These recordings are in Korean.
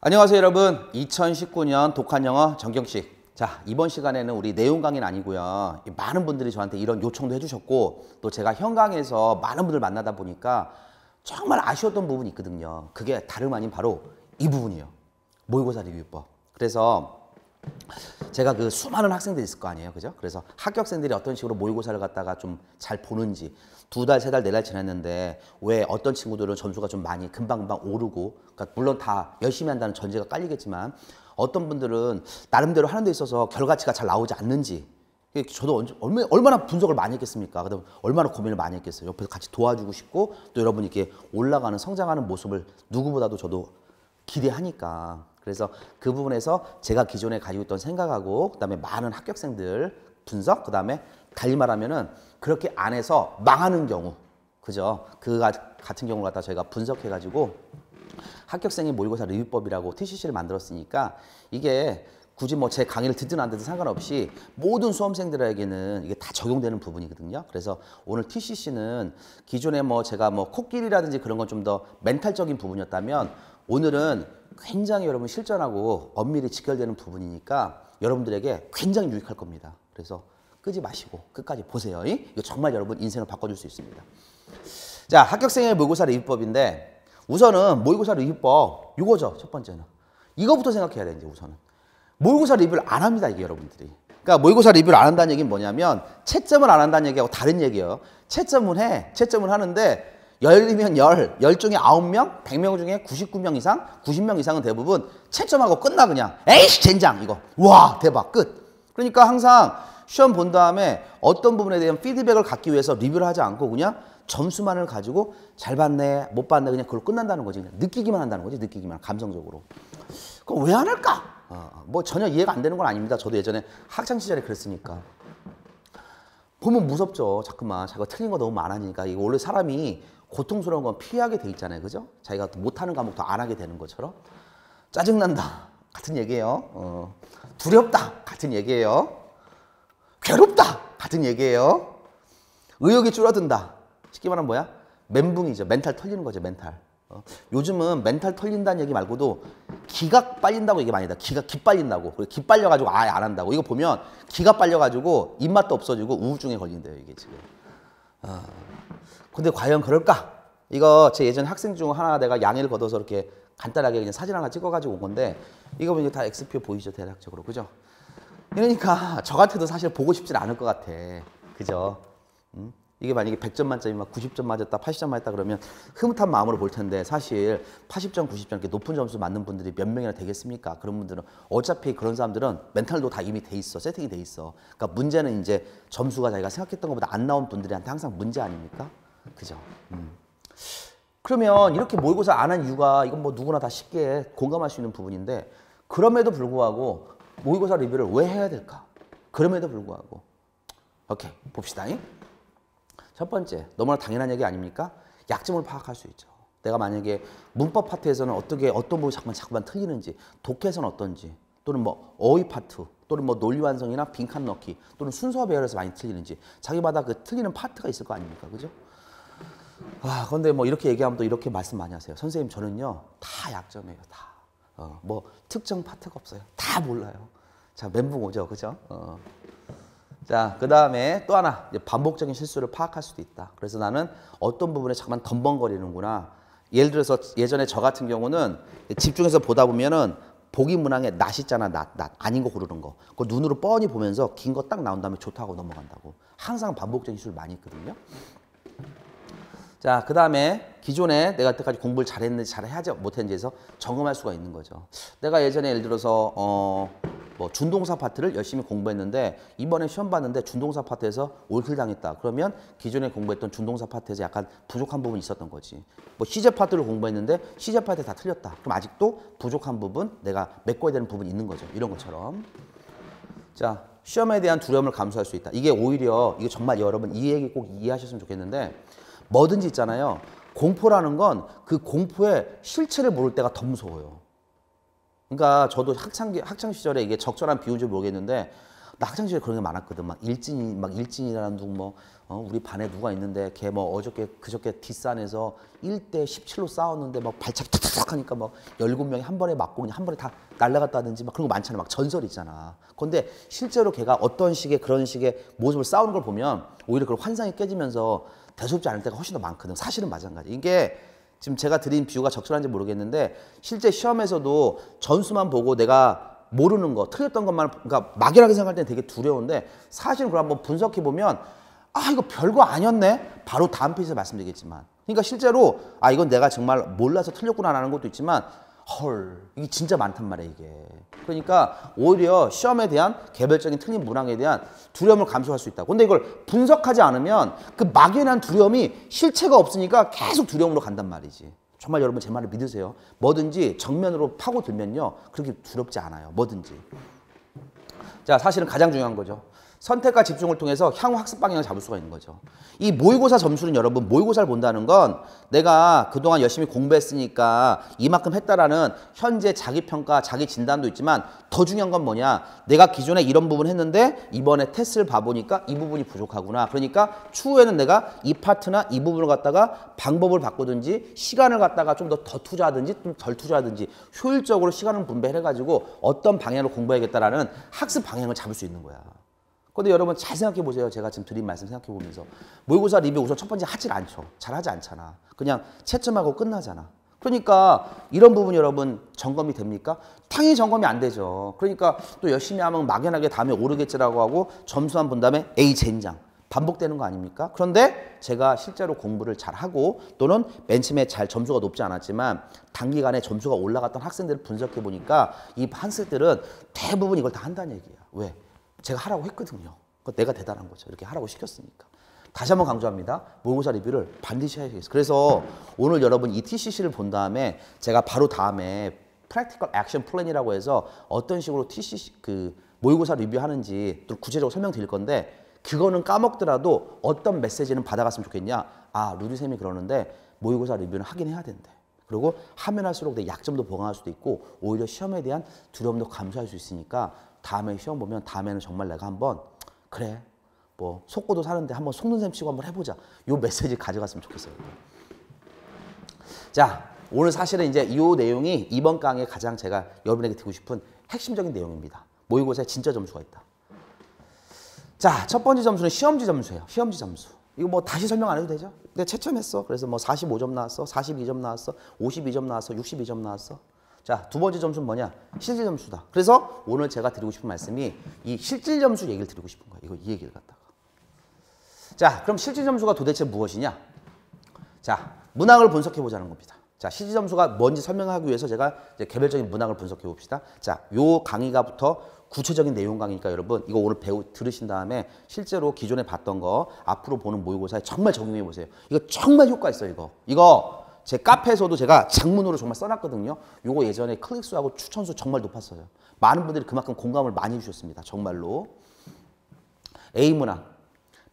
안녕하세요 여러분. 2019년 독한영어 정경식. 자, 이번 시간에는 우리 내용 강의는 아니고요. 많은 분들이 저한테 이런 요청도 해주셨고 또 제가 현강에서 많은 분들 만나다 보니까 정말 아쉬웠던 부분이 있거든요. 그게 다름 아닌 바로 이 부분이에요. 모의고사 리뷰법. 그래서 제가 그 수많은 학생들이 있을 거 아니에요. 그죠? 그래서 합격생들이 어떤 식으로 모의고사를 갖다가 좀 잘 보는지 2달, 3달, 4달 지났는데 왜 어떤 친구들은 점수가 좀 많이 금방금방 오르고 그러니까 물론 다 열심히 한다는 전제가 깔리겠지만 어떤 분들은 나름대로 하는 데 있어서 결과치가 잘 나오지 않는지 저도 얼마나 분석을 많이 했겠습니까? 그다음 얼마나 고민을 많이 했겠어요. 옆에서 같이 도와주고 싶고 또 여러분이 이렇게 올라가는 성장하는 모습을 누구보다도 저도 기대하니까 그래서 그 부분에서 제가 기존에 가지고 있던 생각하고 그다음에 많은 합격생들 분석 그다음에 달리 말하면은 그렇게 안 해서 망하는 경우 그죠? 그 같은 경우를 갖다 저희가 분석해 가지고 합격생의 모의고사 리뷰법이라고 TCC를 만들었으니까 이게 굳이 뭐 제 강의를 듣든 안 듣든 상관없이 모든 수험생들에게는 이게 다 적용되는 부분이거든요. 그래서 오늘 TCC는 기존에 뭐 제가 뭐 코끼리라든지 그런 건 좀 더 멘탈적인 부분이었다면 오늘은 굉장히 여러분 실전하고 엄밀히 직결되는 부분이니까 여러분들에게 굉장히 유익할 겁니다. 그래서 끄지 마시고 끝까지 보세요. 이거 정말 여러분 인생을 바꿔줄 수 있습니다. 자, 합격생의 모의고사 리뷰법인데 우선은 모의고사 리뷰법 이거죠. 첫 번째는. 이거부터 생각해야 돼 이제 우선은. 모의고사 리뷰를 안 합니다. 이게 여러분들이. 그러니까 모의고사 리뷰를 안 한다는 얘기는 뭐냐면 채점을 안 한다는 얘기하고 다른 얘기예요. 채점은 해. 채점을 하는데 10이면 10 중에 9명, 100명 중에 99명 이상, 90명 이상은 대부분 채점하고 끝나 그냥. 에이씨 젠장 이거. 와 대박 끝. 그러니까 항상 시험 본 다음에 어떤 부분에 대한 피드백을 갖기 위해서 리뷰를 하지 않고 그냥 점수만을 가지고 잘 봤네, 못 봤네 그냥 그걸로 끝난다는 거지. 그냥 느끼기만 한다는 거지. 느끼기만 감성적으로. 그럼 왜 안 할까? 뭐 전혀 이해가 안 되는 건 아닙니다. 저도 예전에 학창시절에 그랬으니까. 보면 무섭죠. 자꾸만 자기가 틀린 거 너무 많으니까. 이거 원래 사람이 고통스러운 건 피하게 돼 있잖아요. 그죠? 자기가 못하는 과목 더 안 하게 되는 것처럼. 짜증난다. 같은 얘기예요. 두렵다. 같은 얘기예요. 괴롭다. 같은 얘기예요. 의욕이 줄어든다. 쉽게 말하면 뭐야? 멘붕이죠. 멘탈 털리는 거죠. 멘탈. 요즘은 멘탈 털린다는 얘기 말고도 기가 빨린다고 얘기 많이 해요. 기 빨린다고. 기 빨려가지고 아예 안 한다고. 이거 보면 기가 빨려가지고 입맛도 없어지고 우울증에 걸린대요. 이게 지금. 근데 과연 그럴까? 이거 제 예전 학생 중 하나 내가 양해를 거둬서 이렇게 간단하게 그냥 사진 하나 찍어가지고 온 건데 이거 보면 다 X표 보이시죠? 대략적으로. 그죠? 그러니까 저 같아도 사실 보고 싶진 않을 것 같아. 그죠? 이게 만약에 100점 만점이 막 90점 맞았다, 80점 맞았다 그러면 흐뭇한 마음으로 볼 텐데 사실 80점, 90점 이렇게 높은 점수 맞는 분들이 몇 명이나 되겠습니까? 그런 분들은 어차피 그런 사람들은 멘탈도 다 이미 돼 있어. 세팅이 돼 있어. 그러니까 문제는 이제 점수가 자기가 생각했던 것보다 안 나온 분들한테 항상 문제 아닙니까? 그죠? 그러면 이렇게 모의고사 안 한 이유가 이건 뭐 누구나 다 쉽게 공감할 수 있는 부분인데 그럼에도 불구하고 모의고사 리뷰를 왜 해야 될까? 그럼에도 불구하고 오케이 봅시다. 첫 번째 너무나 당연한 얘기 아닙니까? 약점을 파악할 수 있죠. 내가 만약에 문법 파트에서는 어떤 부분이 자꾸만 틀리는지 독해에서는 어떤지 또는 뭐 어휘 파트 또는 뭐 논리 완성이나 빈칸 넣기 또는 순서 배열에서 많이 틀리는지 자기마다 그 틀리는 파트가 있을 거 아닙니까? 그죠? 근데 뭐 이렇게 얘기하면 또 이렇게 말씀 많이 하세요. 선생님 저는요 다 약점이에요. 다. 뭐 특정 파트가 없어요. 다 몰라요. 자 멘붕 오죠. 그죠? 자, 그 다음에 또 하나 이제 반복적인 실수를 파악할 수도 있다. 그래서 나는 어떤 부분에 잠깐 덤벙거리는구나. 예를 들어서 예전에 저 같은 경우는 집중해서 보다 보면은 보기 문항에 낫 있잖아. 낫. 아닌 거 고르는 거. 그 눈으로 뻔히 보면서 긴 거 딱 나온 다음에 좋다고 넘어간다고. 항상 반복적인 실수를 많이 했거든요. 자, 그 다음에 기존에 내가 여태까지 공부를 잘했는지 잘해야지 못했는지에서 점검할 수가 있는 거죠. 내가 예전에 예를 들어서 뭐 준동사 파트를 열심히 공부했는데 이번에 시험 봤는데 준동사 파트에서 올킬 당했다. 그러면 기존에 공부했던 준동사 파트에서 약간 부족한 부분이 있었던 거지. 뭐 시제 파트를 공부했는데 시제 파트에 다 틀렸다. 그럼 아직도 부족한 부분 내가 메꿔야 되는 부분이 있는 거죠. 이런 것처럼. 자, 시험에 대한 두려움을 감수할 수 있다. 이게 오히려 이거 정말 여러분 이 얘기 꼭 이해하셨으면 좋겠는데 뭐든지 있잖아요. 공포라는 건 그 공포의 실체를 모를 때가 더 무서워요. 그러니까 저도 학창 시절에 이게 적절한 비유인지 모르겠는데 나 학창시절에 그런 게 많았거든. 막 일진이라는 누구 뭐 우리 반에 누가 있는데 걔 뭐 어저께 그저께 뒷산에서 1대 17로 싸웠는데 막 발차기 탁탁 하니까 막 17명이 한 번에 맞고 그냥 한 번에 다 날라갔다든지 막 그런 거 많잖아. 막 전설 있잖아. 근데 실제로 걔가 어떤 식의 그런 식의 모습을 싸우는 걸 보면 오히려 그런 환상이 깨지면서 대수롭지 않을 때가 훨씬 더 많거든. 사실은 마찬가지. 이게 지금 제가 드린 비유가 적절한지 모르겠는데 실제 시험에서도 전수만 보고 내가 모르는 거, 틀렸던 것만 그러니까 막연하게 생각할 때는 되게 두려운데 사실은 그걸 한번 분석해 보면 아 이거 별거 아니었네. 바로 다음 페이지에서 말씀드리겠지만 그러니까 실제로 아 이건 내가 정말 몰라서 틀렸구나라는 것도 있지만 헐 이게 진짜 많단 말이야 이게. 그러니까 오히려 시험에 대한 개별적인 틀린 문항에 대한 두려움을 감수할 수 있다. 근데 이걸 분석하지 않으면 그 막연한 두려움이 실체가 없으니까 계속 두려움으로 간단 말이지. 정말 여러분 제 말을 믿으세요. 뭐든지 정면으로 파고들면요. 그렇게 두렵지 않아요. 뭐든지. 자, 사실은 가장 중요한 거죠. 선택과 집중을 통해서 향후 학습 방향을 잡을 수가 있는 거죠. 이 모의고사 점수는 여러분 모의고사를 본다는 건 내가 그동안 열심히 공부했으니까 이만큼 했다라는 현재 자기평가, 자기 진단도 있지만 더 중요한 건 뭐냐. 내가 기존에 이런 부분 했는데 이번에 테스트를 봐보니까 이 부분이 부족하구나. 그러니까 추후에는 내가 이 파트나 이 부분을 갖다가 방법을 바꾸든지 시간을 갖다가 좀 더 투자하든지 좀 덜 투자하든지 효율적으로 시간을 분배해가지고 어떤 방향으로 공부해야겠다라는 학습 방향을 잡을 수 있는 거야. 근데 여러분 잘 생각해 보세요. 제가 지금 드린 말씀 생각해 보면서 모의고사 리뷰 우선 첫 번째 하질 않죠. 잘하지 않잖아. 그냥 채점하고 끝나잖아. 그러니까 이런 부분 여러분 점검이 됩니까? 당연히 점검이 안 되죠. 그러니까 또 열심히 하면 막연하게 다음에 오르겠지라고 하고 점수만 본 다음에 A 젠장 반복되는 거 아닙니까? 그런데 제가 실제로 공부를 잘하고 또는 맨 처음에 잘 점수가 높지 않았지만 단기간에 점수가 올라갔던 학생들을 분석해 보니까 이 학생들은 대부분 이걸 다 한다는 얘기야. 왜? 제가 하라고 했거든요. 내가 대단한 거죠. 이렇게 하라고 시켰으니까. 다시 한번 강조합니다. 모의고사 리뷰를 반드시 해야겠어요. 그래서 오늘 여러분 이 TCC를 본 다음에 제가 바로 다음에 Practical Action Plan이라고 해서 어떤 식으로 TCC 그 모의고사 리뷰하는지 또 구체적으로 설명드릴 건데 그거는 까먹더라도 어떤 메시지는 받아갔으면 좋겠냐. 아, 루디쌤이 그러는데 모의고사 리뷰는 하긴 해야 된대. 그리고 하면 할수록 내 약점도 보강할 수도 있고 오히려 시험에 대한 두려움도 감소할 수 있으니까 다음에 시험 보면 다음에는 정말 내가 한번 그래 뭐 속고도 사는데 한번 속는 셈 치고 한번 해보자. 요 메시지 가져갔으면 좋겠어요. 자, 오늘 사실은 이제 이 내용이 이번 강의에 가장 제가 여러분에게 드리고 싶은 핵심적인 내용입니다. 모의고사에 진짜 점수가 있다. 자, 첫 번째 점수는 시험지 점수예요. 시험지 점수. 이거 뭐 다시 설명 안 해도 되죠? 근데 채점했어. 그래서 뭐 45점 나왔어, 42점 나왔어, 52점 나왔어, 62점 나왔어. 자, 두 번째 점수는 뭐냐? 실질 점수다. 그래서 오늘 제가 드리고 싶은 말씀이 이 실질 점수 얘기를 드리고 싶은 거예요. 이 얘기를 갖다가. 자, 그럼 실질 점수가 도대체 무엇이냐? 자, 문항을 분석해 보자는 겁니다. 자, 실질 점수가 뭔지 설명하기 위해서 제가 이제 개별적인 문항을 분석해 봅시다. 자, 요 강의가부터 구체적인 내용 강의니까 여러분 이거 오늘 들으신 다음에 실제로 기존에 봤던 거 앞으로 보는 모의고사에 정말 적용해 보세요. 이거 정말 효과 있어요, 이거 제 카페에서도 제가 장문으로 정말 써놨거든요. 요거 예전에 클릭수하고 추천수 정말 높았어요. 많은 분들이 그만큼 공감을 많이 해주셨습니다. 정말로. A문항,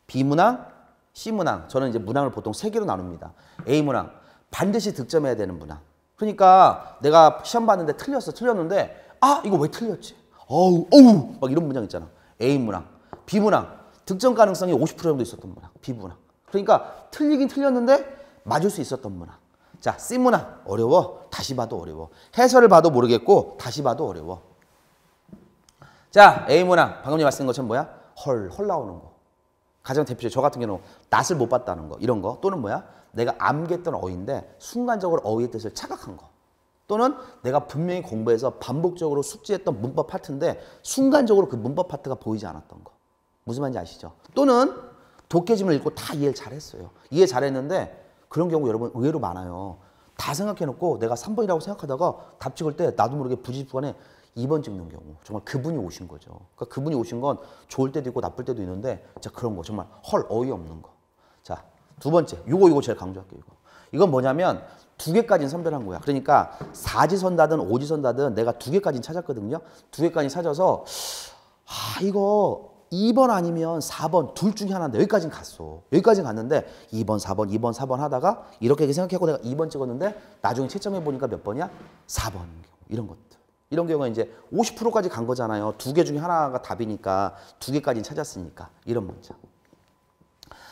B문항, C문항. 저는 이제 문항을 보통 3개로 나눕니다. A문항, 반드시 득점해야 되는 문항. 그러니까 내가 시험 봤는데 틀렸는데 아 이거 왜 틀렸지? 어우 막 이런 문항 있잖아. A문항, B문항. 득점 가능성이 50% 정도 있었던 문항. B문항. 그러니까 틀리긴 틀렸는데 맞을 수 있었던 문항. 자, C문항 어려워. 다시 봐도 어려워. 해설을 봐도 모르겠고 다시 봐도 어려워. 자, A문항 방금 말씀드린 것처럼 뭐야? 헐 나오는 거. 가장 대표적으로 저 같은 경우는 낯을 못 봤다는 거. 이런 거. 또는 뭐야? 내가 암기했던 어휘인데 순간적으로 어휘의 뜻을 착각한 거. 또는 내가 분명히 공부해서 반복적으로 숙지했던 문법 파트인데 순간적으로 그 문법 파트가 보이지 않았던 거. 무슨 말인지 아시죠? 또는 독해집을 읽고 다 이해를 잘했어요. 이해 잘했는데 그런 경우 여러분 의외로 많아요. 다 생각해놓고 내가 3번이라고 생각하다가 답 찍을 때 나도 모르게 부지런해 2번 찍는 경우. 정말 그분이 오신 거죠. 그러니까 그분이 오신 건 좋을 때도 있고 나쁠 때도 있는데 진짜 그런 거 정말 어이없는 거. 자, 두 번째. 요거 제일 강조할게요. 이건 뭐냐면 2개까지는 선별한 거야. 그러니까 4지선다든 5지선다든 내가 2개까지는 찾았거든요. 2개까지 찾아서 이거 2번 아니면 4번 둘 중에 하나인데 여기까지는 갔어. 여기까지는 갔는데 2번, 4번, 2번, 4번 하다가 이렇게 생각하고 내가 2번 찍었는데 나중에 채점해 보니까 몇 번이야? 4번인 경우. 이런 것들. 이런 경우에 이제 50%까지 간 거잖아요. 두 개 중에 하나가 답이니까 두 개까지는 찾았으니까 이런 문제.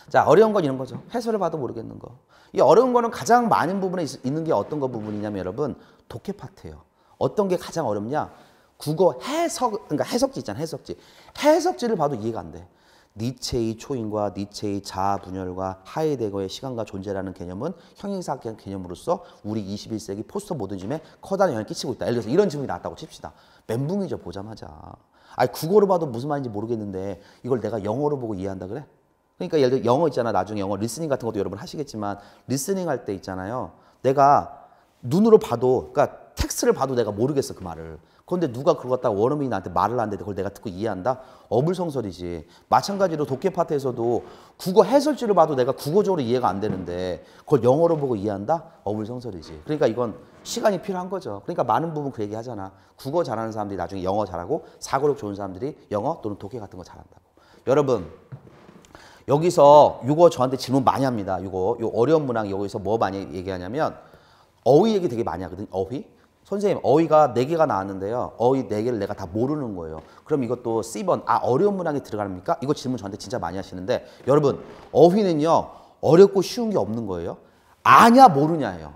자, 어려운 건 이런 거죠. 해설을 봐도 모르겠는 거. 이 어려운 거는 가장 많은 부분에 있는 게 어떤 거 부분이냐면 여러분 독해 파트예요. 어떤 게 가장 어렵냐? 국어 해석, 그러니까 해석지 있잖아, 해석지. 해석지를 봐도 이해가 안 돼. 니체의 초인과 니체의 자아 분열과 하이데거의 시간과 존재라는 개념은 형용사학적 개념으로서 우리 21세기 포스트 모더니즘에 커다란 영향을 끼치고 있다. 예를 들어서 이런 질문이 나왔다고 칩시다. 멘붕이죠, 보자마자. 아니, 국어로 봐도 무슨 말인지 모르겠는데 이걸 내가 영어로 보고 이해한다 그래? 그러니까 예를 들어 영어 있잖아. 나중에 영어 리스닝 같은 것도 여러분 하시겠지만 리스닝 할 때 있잖아요. 내가 눈으로 봐도, 그러니까 텍스트를 봐도 내가 모르겠어, 그 말을. 그런데 누가 그걸 갖다가 원어민이 나한테 말을 하는데 그걸 내가 듣고 이해한다? 어불성설이지. 마찬가지로 독해 파트에서도 국어 해설지를 봐도 내가 국어적으로 이해가 안 되는데 그걸 영어로 보고 이해한다? 어불성설이지. 그러니까 이건 시간이 필요한 거죠. 그러니까 많은 부분 그 얘기 하잖아. 국어 잘하는 사람들이 나중에 영어 잘하고 사고력 좋은 사람들이 영어 또는 독해 같은 거 잘한다고. 여러분, 여기서 이거 저한테 질문 많이 합니다. 이거 어려운 문항 여기서 뭐 많이 얘기하냐면 어휘 얘기 되게 많이 하거든요. 어휘. 선생님, 어휘가 4개가 나왔는데요. 어휘 4개를 내가 다 모르는 거예요. 그럼 이것도 C번, 어려운 문항에 들어갑니까? 이거 질문 저한테 진짜 많이 하시는데 여러분, 어휘는요. 어렵고 쉬운 게 없는 거예요. 아냐 모르냐예요.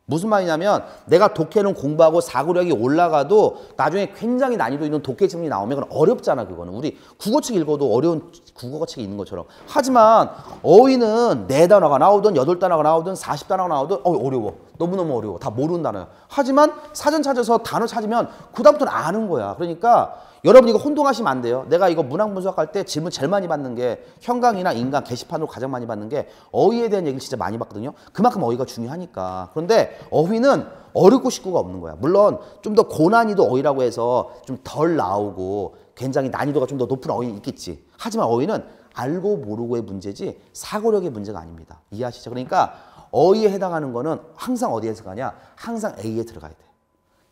무슨 말이냐면 내가 독해는 공부하고 사고력이 올라가도 나중에 굉장히 난이도 있는 독해 질문이 나오면 그건 어렵잖아. 그거는 우리 국어책 읽어도 어려운 국어책이 있는 것처럼. 하지만 어휘는 4단어가 나오든 8단어가 나오든 40단어가 나오든 어려워. 너무너무 어려워. 다 모르는 단어야. 하지만 사전 찾아서 단어 찾으면 그다음부터는 아는 거야. 그러니까 여러분 이거 혼동하시면 안 돼요. 내가 이거 문항 분석할 때 질문 제일 많이 받는 게 현강이나 인강 게시판으로 가장 많이 받는 게 어휘에 대한 얘기를 진짜 많이 받거든요. 그만큼 어휘가 중요하니까. 그런데 어휘는 어렵고 쉽고가 없는 거야. 물론 좀 더 고난이도 어휘라고 해서 좀 덜 나오고 굉장히 난이도가 좀 더 높은 어휘는 있겠지. 하지만 어휘는 알고 모르고의 문제지 사고력의 문제가 아닙니다. 이해하시죠? 그러니까 어휘에 해당하는 거는 항상 어디에서 가냐? 항상 A에 들어가야 돼.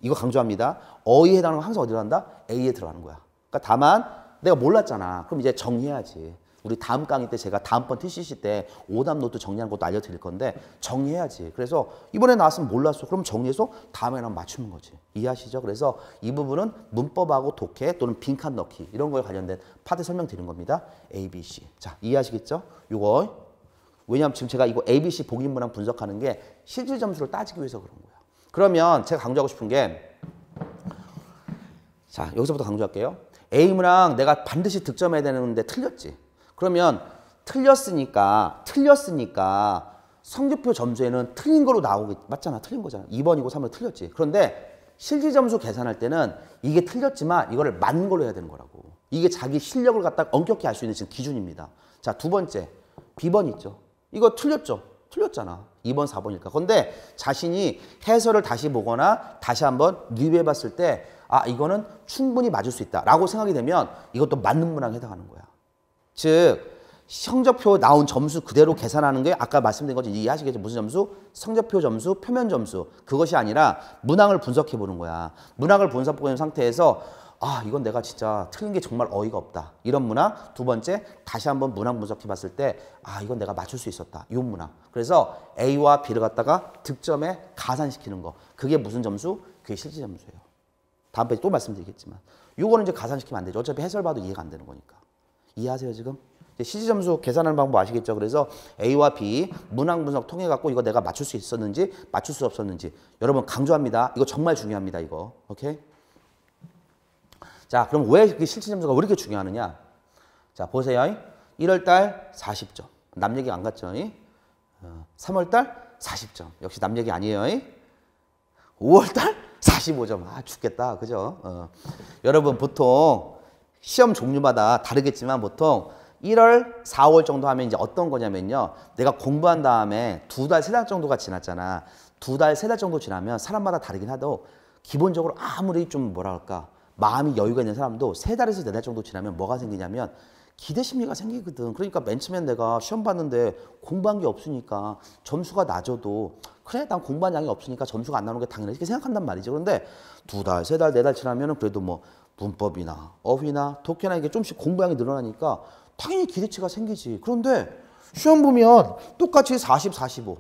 이거 강조합니다. 어휘에 해당하는 건 항상 어디로 간다? A에 들어가는 거야. 그러니까 다만 내가 몰랐잖아. 그럼 이제 정리해야지. 우리 다음 강의 때 제가 다음번 TCC 때 오답 노트 정리하는 것도 알려드릴 건데 정리해야지. 그래서 이번에 나왔으면 몰랐어. 그럼 정리해서 다음에는 맞추는 거지. 이해하시죠? 그래서 이 부분은 문법하고 독해 또는 빈칸 넣기 이런 거에 관련된 파트 설명드린 겁니다. A, B, C. 자, 이해하시겠죠? 이거 왜냐하면 지금 제가 이거 A, B, C 복인 문항 분석하는 게 실질 점수를 따지기 위해서 그런 거야. 그러면 제가 강조하고 싶은 게 자, 여기서부터 강조할게요. A 문항 내가 반드시 득점해야 되는데 틀렸지. 그러면 틀렸으니까 성적표 점수에는 틀린 걸로 나오게 맞잖아. 틀린 거잖아. 2번이고 3번 틀렸지. 그런데 실질 점수 계산할 때는 이게 틀렸지만 이거를 맞는 걸로 해야 되는 거라고. 이게 자기 실력을 갖다 엄격히 알 수 있는 지금 기준입니다. 자, 2번째. B번 있죠. 이거 틀렸죠. 틀렸잖아. 2번, 4번일까. 그런데 자신이 해설을 다시 보거나 다시 한번 리뷰해 봤을 때 이거는 충분히 맞을 수 있다라고 생각이 되면 이것도 맞는 문항에 해당하는 거야. 즉 성적표 나온 점수 그대로 계산하는 게 아까 말씀드린 거지 이해하시겠죠? 무슨 점수? 성적표 점수, 표면 점수. 그것이 아니라 문항을 분석해 보는 거야. 문항을 분석해 보는 상태에서 이건 내가 진짜 틀린 게 정말 어이가 없다. 이런 문항. 두 번째, 다시 한번 문항 분석해 봤을 때 이건 내가 맞출 수 있었다. 이 문항. 그래서 A와 B를 갖다가 득점에 가산시키는 거. 그게 무슨 점수? 그게 실질 점수예요. 다음 페이지 또 말씀드리겠지만 이거는 이제 가산시키면 안 되죠. 어차피 해설 봐도 이해가 안 되는 거니까. 이해하세요 지금? 실질 점수 계산하는 방법 아시겠죠? 그래서 A와 B 문항 분석 통해 갖고 이거 내가 맞출 수 있었는지 맞출 수 없었는지 여러분 강조합니다. 이거 정말 중요합니다. 이거. 오케이? 자, 그럼 왜 그 실질 점수가 왜 이렇게 중요하느냐? 자, 보세요. 1월달 40점. 남 얘기 안 갔죠? 3월달 40점. 역시 남 얘기 아니에요. 5월달 45점. 죽겠다. 그죠? 여러분 보통 시험 종류마다 다르겠지만 보통 1월, 4월 정도 하면 이제 어떤 거냐면요. 내가 공부한 다음에 2달, 3달 정도가 지났잖아. 2달, 3달 정도 지나면 사람마다 다르긴 하도 기본적으로 아무리 좀 뭐라 할까 마음이 여유가 있는 사람도 3달에서 4달 정도 지나면 뭐가 생기냐면 기대 심리가 생기거든. 그러니까 맨 처음엔 내가 시험 봤는데 공부한 게 없으니까 점수가 낮아도 그래 난 공부한 양이 없으니까 점수가 안 나오는 게 당연히 이렇게 생각한단 말이죠. 그런데 2달, 3달, 4달 지나면 그래도 뭐 문법이나 어휘나 독해나 이게 좀씩 공부량이 늘어나니까 당연히 기대치가 생기지. 그런데 시험 보면 똑같이 40, 45.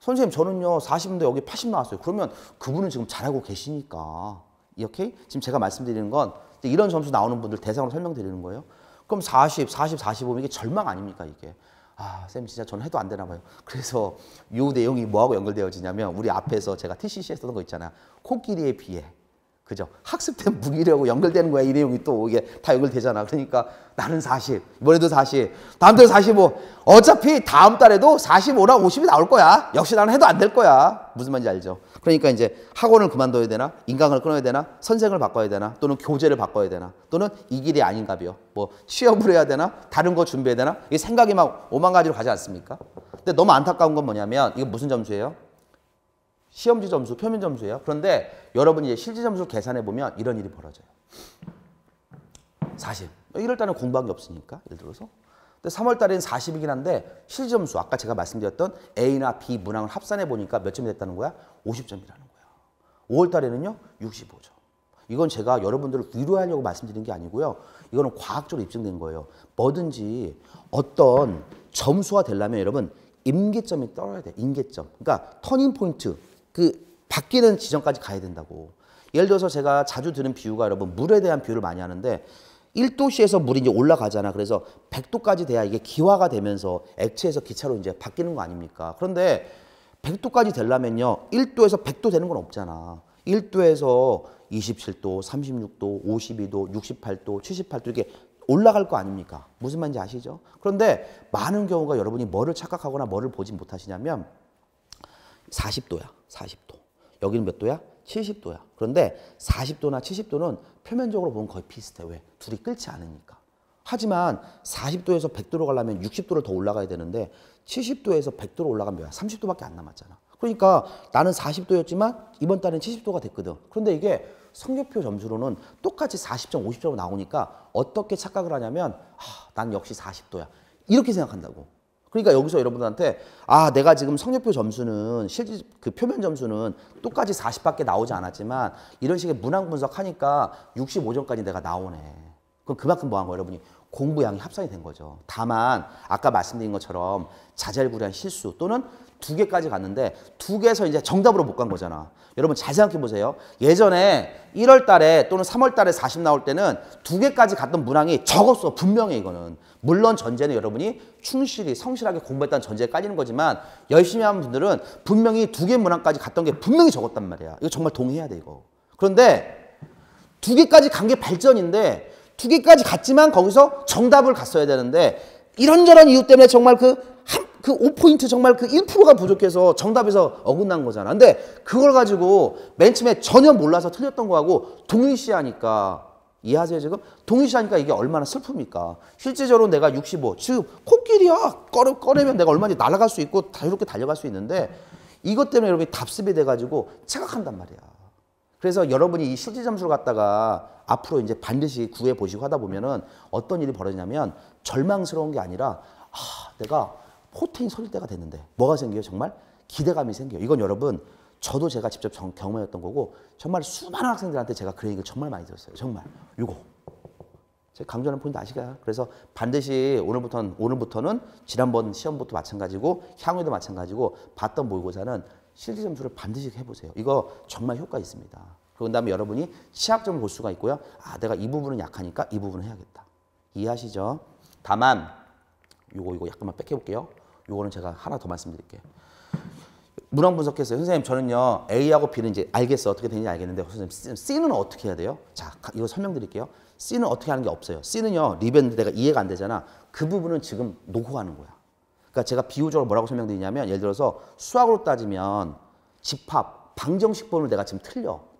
선생님 저는요 40인데 여기 80 나왔어요. 그러면 그분은 지금 잘하고 계시니까 오케이? 지금 제가 말씀드리는 건 이런 점수 나오는 분들 대상으로 설명드리는 거예요. 그럼 40, 45면 이게 절망 아닙니까 이게? 아, 쌤 진짜 저는 해도 안 되나 봐요. 그래서 이 내용이 뭐하고 연결되어지냐면 우리 앞에서 제가 TCC에 썼던 거 있잖아요. 코끼리에 비해. 그죠? 학습된 무기력하고 연결되는 거야. 이 내용이 또 이게 다 연결되잖아. 그러니까 나는 40, 이번에도 40, 다음 달에 45. 어차피 다음 달에도 45랑 50이 나올 거야. 역시 나는 해도 안 될 거야. 무슨 말인지 알죠? 그러니까 이제 학원을 그만둬야 되나? 인강을 끊어야 되나? 선생을 바꿔야 되나? 또는 교재를 바꿔야 되나? 또는 이 길이 아닌가요? 뭐 취업을 해야 되나? 다른 거 준비해야 되나? 이게 생각이 막 오만 가지로 가지 않습니까? 근데 너무 안타까운 건 뭐냐면 이게 무슨 점수예요? 시험지 점수, 표면 점수예요. 그런데 여러분이 이제 실지 점수를 계산해 보면 이런 일이 벌어져요. 40. 1월 달에는 공부한 게 없으니까 예를 들어서. 근데 3월 달에는 40이긴 한데 실지 점수 아까 제가 말씀드렸던 A나 B 문항을 합산해 보니까 몇 점이 됐다는 거야? 50점이라는 거야. 5월 달에는요 65점. 이건 제가 여러분들을 위로하려고 말씀드린 게 아니고요. 이거는 과학적으로 입증된 거예요. 뭐든지 어떤 점수가 되려면 여러분 임계점이 떨어야 돼. 임계점. 그러니까 터닝 포인트. 그 바뀌는 지점까지 가야 된다고. 예를 들어서 제가 자주 드는 비유가 여러분 물에 대한 비유를 많이 하는데 1도씨에서 물이 이제 올라가잖아. 그래서 100도까지 돼야 이게 기화가 되면서 액체에서 기차로 이제 바뀌는 거 아닙니까? 그런데 100도까지 되려면요. 1도에서 100도 되는 건 없잖아. 1도에서 27도, 36도, 52도, 68도, 78도 이렇게 올라갈 거 아닙니까? 무슨 말인지 아시죠? 그런데 많은 경우가 여러분이 뭐를 착각하거나 뭐를 보지 못하시냐면 40도야. 40도. 여기는 몇 도야? 70도야. 그런데 40도나 70도는 표면적으로 보면 거의 비슷해. 왜? 둘이 끓지 않으니까. 하지만 40도에서 100도로 가려면 60도를 더 올라가야 되는데 70도에서 100도로 올라가면 뭐야? 30도밖에 안 남았잖아. 그러니까 나는 40도였지만 이번 달엔 70도가 됐거든. 그런데 이게 성적표 점수로는 똑같이 40점, 50점 나오니까 어떻게 착각을 하냐면 난 역시 40도야. 이렇게 생각한다고. 그러니까 여기서 여러분들한테 내가 지금 성적표 점수는 실제 그 표면 점수는 똑같이 40밖에 나오지 않았지만 이런 식의 문항 분석하니까 65점까지 내가 나오네. 그럼 그만큼 뭐한 거예요, 여러분이? 공부량이 합산이 된 거죠. 다만 아까 말씀드린 것처럼 자잘구레한 실수 또는 2개까지 갔는데 2개에서 이제 정답으로 못 간 거잖아. 여러분 잘 생각해 보세요. 예전에 1월 달에 또는 3월 달에 40 나올 때는 2개까지 갔던 문항이 적었어. 분명해 이거는. 물론 전제는 여러분이 충실히 성실하게 공부했다는 전제에 깔리는 거지만 열심히 하는 분들은 분명히 2개 문항까지 갔던 게 분명히 적었단 말이야. 이거 정말 동의해야 돼 이거. 그런데 2개까지 간 게 발전인데 2개까지 갔지만 거기서 정답을 갔어야 되는데 이런저런 이유 때문에 정말 그 5포인트 정말 그 1%가 부족해서 정답에서 어긋난 거잖아. 근데 그걸 가지고 맨 처음에 전혀 몰라서 틀렸던 거하고 동일시하니까 이해하세요 지금? 동일시하니까 이게 얼마나 슬픕니까? 실제적으로 내가 65 지금 코끼리야 꺼내면 내가 얼마든지 날아갈 수 있고 자유롭게 달려갈 수 있는데 이것 때문에 여러분이 답습이 돼가지고 착각한단 말이야. 그래서 여러분이 이 실제 점수를 갖다가 앞으로 이제 반드시 구해 보시고 하다 보면은 어떤 일이 벌어지냐면 절망스러운 게 아니라 내가 포텐이 설릴 때가 됐는데 뭐가 생겨요? 정말 기대감이 생겨요. 이건 여러분 저도 제가 직접 경험했던 거고 정말 수많은 학생들한테 제가 그 얘기를 정말 많이 들었어요. 정말 이거 제가 강조하는 포인트 아시가요? 그래서 반드시 오늘부터는 지난번 시험부터 마찬가지고 향후에도 마찬가지고 봤던 모의고사는 실기 점수를 반드시 해보세요. 이거 정말 효과 있습니다. 그런 다음에 여러분이 취약점을 볼 수가 있고요. 내가 이 부분은 약하니까 이 부분은 해야겠다. 이해하시죠? 다만 이거 약간만 뺏겨볼게요. 요거는 제가 하나 더 말씀드릴게요. 문항 분석했어요. 선생님 저는요 A하고 B는 이제 알겠어. 어떻게 되는지 알겠는데 선생님 C는 어떻게 해야 돼요? 자 이거 설명드릴게요. C는 어떻게 하는 게 없어요. C는요 리뷰했는데 내가 이해가 안 되잖아. 그 부분은 지금 놓고 가는 거야. 그러니까 제가 비유적으로 뭐라고 설명드리냐면 예를 들어서 수학으로 따지면 집합, 방정식분을 내가 지금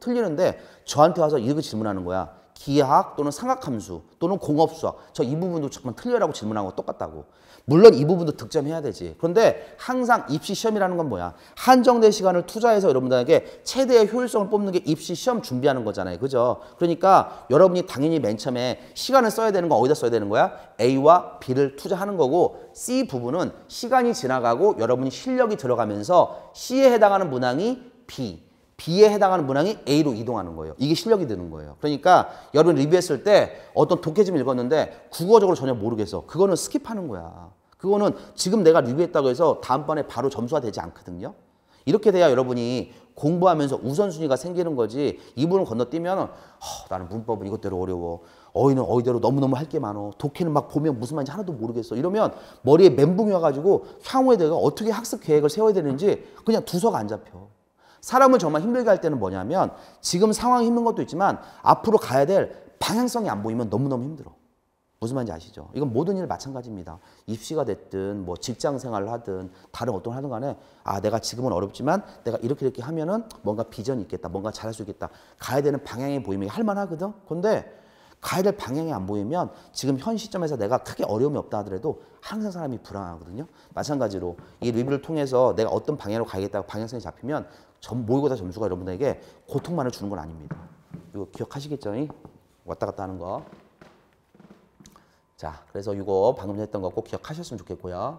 틀리는데 저한테 와서 이렇게 질문하는 거야. 기하학 또는 삼각함수 또는 공업수학 저 이 부분도 잠깐 틀려라고 질문하는 거 똑같다고. 물론 이 부분도 득점해야 되지. 그런데 항상 입시 시험이라는 건 뭐야? 한정된 시간을 투자해서 여러분들에게 최대의 효율성을 뽑는 게 입시 시험 준비하는 거잖아요. 그죠? 그러니까 여러분이 당연히 맨 처음에 시간을 써야 되는 건 어디다 써야 되는 거야? A와 B를 투자하는 거고 C 부분은 시간이 지나가고 여러분이 실력이 들어가면서 C에 해당하는 문항이 B, B에 해당하는 문항이 A로 이동하는 거예요. 이게 실력이 되는 거예요. 그러니까 여러분 리뷰했을 때 어떤 독해집 읽었는데 국어적으로 전혀 모르겠어. 그거는 스킵하는 거야. 그거는 지금 내가 리뷰했다고 해서 다음번에 바로 점수가 되지 않거든요. 이렇게 돼야 여러분이 공부하면서 우선순위가 생기는 거지. 이 부분을 건너뛰면 나는 문법은 이것대로 어려워. 어휘는 어휘대로 너무너무 할 게 많어. 독해는 막 보면 무슨 말인지 하나도 모르겠어. 이러면 머리에 멘붕이 와가지고 향후에 내가 어떻게 학습 계획을 세워야 되는지 그냥 두서가 안 잡혀. 사람을 정말 힘들게 할 때는 뭐냐면 지금 상황이 힘든 것도 있지만 앞으로 가야 될 방향성이 안 보이면 너무너무 힘들어. 무슨 말인지 아시죠? 이건 모든 일 마찬가지입니다. 입시가 됐든 뭐 직장 생활을 하든 다른 어떤 하든 간에 내가 지금은 어렵지만 내가 이렇게 하면은 뭔가 비전이 있겠다. 뭔가 잘할 수 있겠다. 가야 되는 방향이 보이면 할만하거든. 근데 가야 될 방향이 안 보이면 지금 현 시점에서 내가 크게 어려움이 없다 하더라도 항상 사람이 불안하거든요. 마찬가지로 이 리뷰를 통해서 내가 어떤 방향으로 가야겠다고 방향성이 잡히면 모의고사 점수가 여러분에게 고통만을 주는 건 아닙니다. 이거 기억하시겠죠? 왔다 갔다 하는 거. 자, 그래서 이거 방금 했던 거 꼭 기억하셨으면 좋겠고요.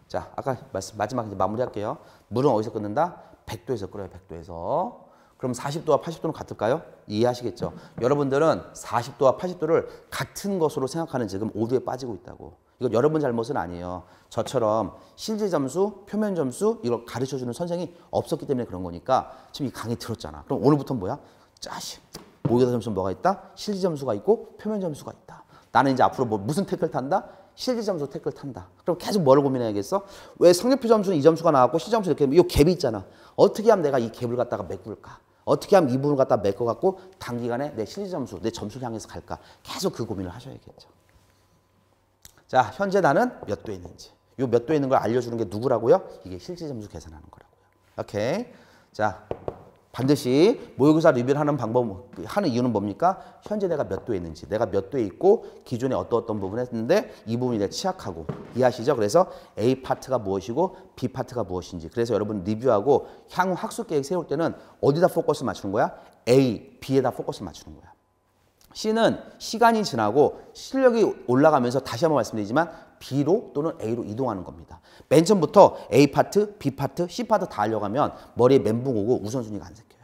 자, 아까 마지막 이제 마무리할게요. 물은 어디서 끓는다? 100도에서 끓여요, 100도에서. 그럼 40도와 80도는 같을까요? 이해하시겠죠? 여러분들은 40도와 80도를 같은 것으로 생각하는 지금 오류에 빠지고 있다고. 이건 여러분 잘못은 아니에요. 저처럼 실제 점수, 표면 점수 이걸 가르쳐주는 선생이 없었기 때문에 그런 거니까 지금 이 강의 들었잖아. 그럼 오늘부터는 뭐야? 짜식. 모의고사 점수는 뭐가 있다? 실제 점수가 있고 표면 점수가 있다. 나는 이제 앞으로 무슨 태클 탄다? 실제 점수 태클 탄다. 그럼 계속 뭐를 고민해야겠어? 왜 성적표 점수는 이 점수가 나왔고 실제 점수 이렇게 이 갭이 있잖아. 어떻게 하면 내가 이 갭을 갖다가 메꿀까? 어떻게 하면 이 부분을 갖다가 메꿔갖고 단기간에 내 실제 점수, 내 점수를 향해서 갈까? 계속 그 고민을 하셔야겠죠. 자, 현재 나는 몇 도에 있는지. 요 몇 도에 있는 걸 알려주는 게 누구라고요? 이게 실제 점수 계산하는 거라고요. 오케이. 자, 반드시 모의고사 리뷰를 하는 이유는 뭡니까? 현재 내가 몇 도에 있는지, 내가 몇 도에 있고 기존에 어떤 부분을 했는데 이 부분이 내가 취약하고 이해하시죠? 그래서 A 파트가 무엇이고 B 파트가 무엇인지. 그래서 여러분 리뷰하고 향후 학습 계획 세울 때는 어디다 포커스 맞추는 거야? A, B에다 포커스 맞추는 거야. C는 시간이 지나고 실력이 올라가면서 다시 한번 말씀드리지만 B로 또는 A로 이동하는 겁니다. 맨 처음부터 A 파트, B 파트, C 파트 다 하려고 하면 머리에 멘붕 오고 우선순위가 안 생겨요.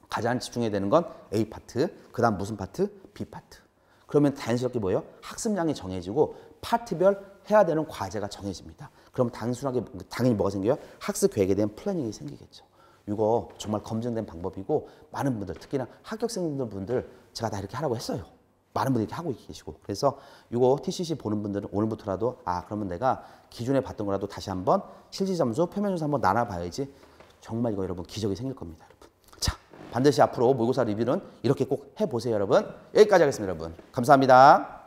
가장 집중해야 되는 건 A 파트, 그 다음 무슨 파트? B 파트. 그러면 자연스럽게 뭐예요? 학습량이 정해지고 파트별 해야 되는 과제가 정해집니다. 그럼 단순하게 당연히 뭐가 생겨요? 학습 계획에 대한 플래닝이 생기겠죠. 이거 정말 검증된 방법이고 많은 분들, 특히나 합격생분들 제가 다 이렇게 하라고 했어요. 많은 분들이 이렇게 하고 계시고. 그래서 이거 TCC 보는 분들은 오늘부터라도 그러면 내가 기존에 봤던 거라도 다시 한번 실제 점수, 표면 점수 한번 나눠봐야지 정말 이거 여러분 기적이 생길 겁니다. 여러분. 자, 반드시 앞으로 모의고사 리뷰는 이렇게 꼭 해보세요. 여러분. 여기까지 하겠습니다. 여러분. 감사합니다.